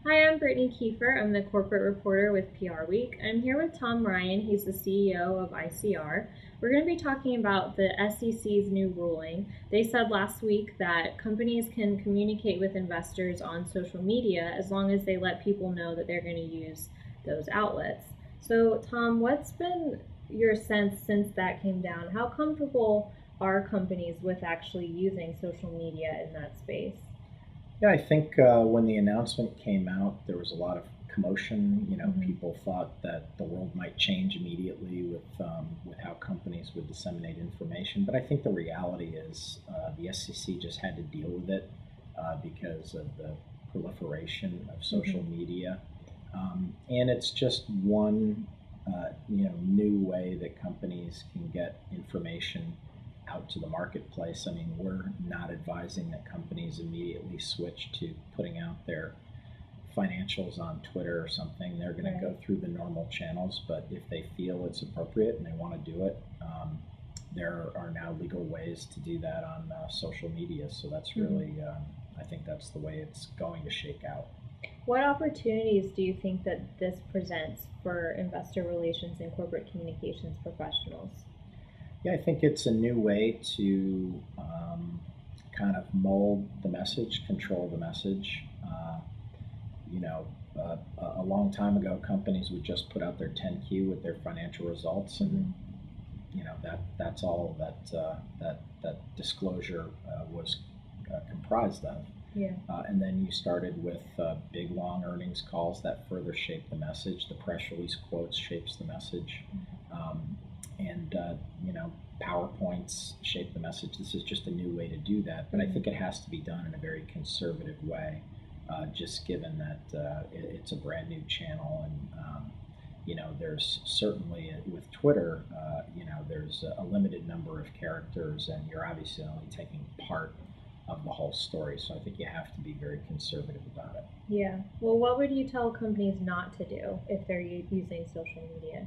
Hi, I'm Brittany Kiefer. I'm the corporate reporter with PR Week. I'm here with Tom Ryan. He's the CEO of ICR. We're going to be talking about the SEC's new ruling. They said last week that companies can communicate with investors on social media as long as they let people know that they're going to use those outlets. So, Tom, what's been your sense since that came down? How comfortable are companies with actually using social media in that space? Yeah, I think when the announcement came out, there was a lot of commotion. People thought that the world might change immediately with how companies would disseminate information. But I think the reality is the SEC just had to deal with it because of the proliferation of social media, and it's just one new way that companies can get information out to the marketplace. I mean, we're not advising that companies immediately switch to putting out their financials on Twitter or something. They're going to go through the normal channels, but if they feel it's appropriate and they want to do it, there are now legal ways to do that on social media. So that's really, I think that's the way it's going to shake out. What opportunities do you think that this presents for investor relations and corporate communications professionals? Yeah, I think it's a new way to kind of mold the message, control the message. You know, a long time ago, companies would just put out their 10Q with their financial results, and that's all that disclosure was comprised of. Yeah. And then you started with big long earnings calls that further shape the message. The press release quotes shapes the message. And PowerPoints shape the message. This is just a new way to do that, but I think it has to be done in a very conservative way, just given that it's a brand new channel, and there's certainly with Twitter, there's a limited number of characters, and you're obviously only taking part of the whole story. So I think you have to be very conservative about it. Yeah. Well, what would you tell companies not to do if they're using social media?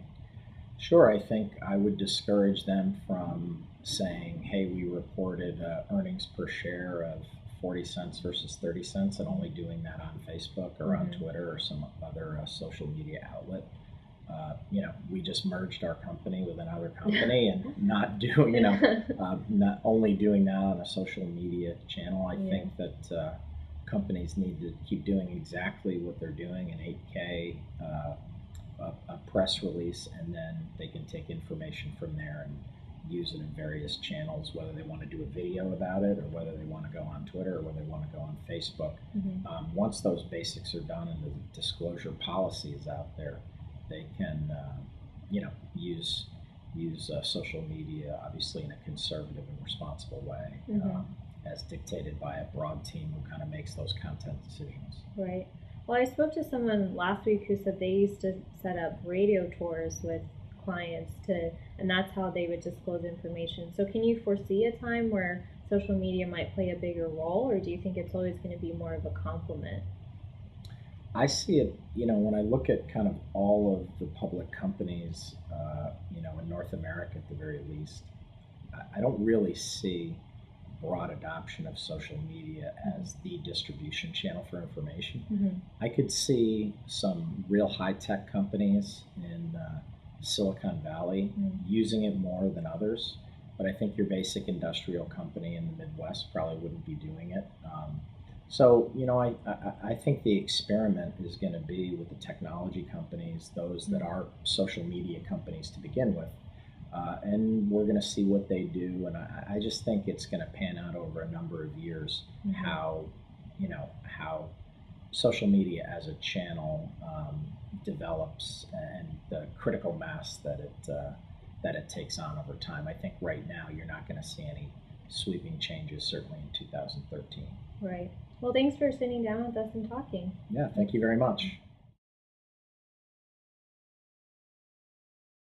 Sure, I think I would discourage them from saying, hey, we reported earnings per share of 40 cents versus 30 cents, and only doing that on Facebook or on Twitter or some other social media outlet. We just merged our company with another company and not doing, not only doing that on a social media channel. I think that companies need to keep doing exactly what they're doing, an 8K a press release, and then they can take information from there and use it in various channels, whether they want to do a video about it or whether they want to go on Twitter or whether they want to go on Facebook. Once those basics are done and the disclosure policy is out there, they can use social media obviously in a conservative and responsible way, as dictated by a broad team who kind of makes those content decisions. Right. Well, I spoke to someone last week who said they used to set up radio tours with clients and that's how they would disclose information. So can you foresee a time where social media might play a bigger role, or do you think it's always going to be more of a complement? I see it, when I look at kind of all of the public companies, in North America at the very least, I don't really see broad adoption of social media as the distribution channel for information. I could see some real high-tech companies in Silicon Valley using it more than others, but I think your basic industrial company in the Midwest probably wouldn't be doing it. I think the experiment is going to be with the technology companies, those that are social media companies to begin with, and we're going to see what they do. And I just think it's going to pan out over a number of years how social media as a channel develops and the critical mass that it takes on over time. I think right now you're not going to see any sweeping changes, certainly in 2013. Right. Well, thanks for sitting down with us and talking. Yeah, thank you very much.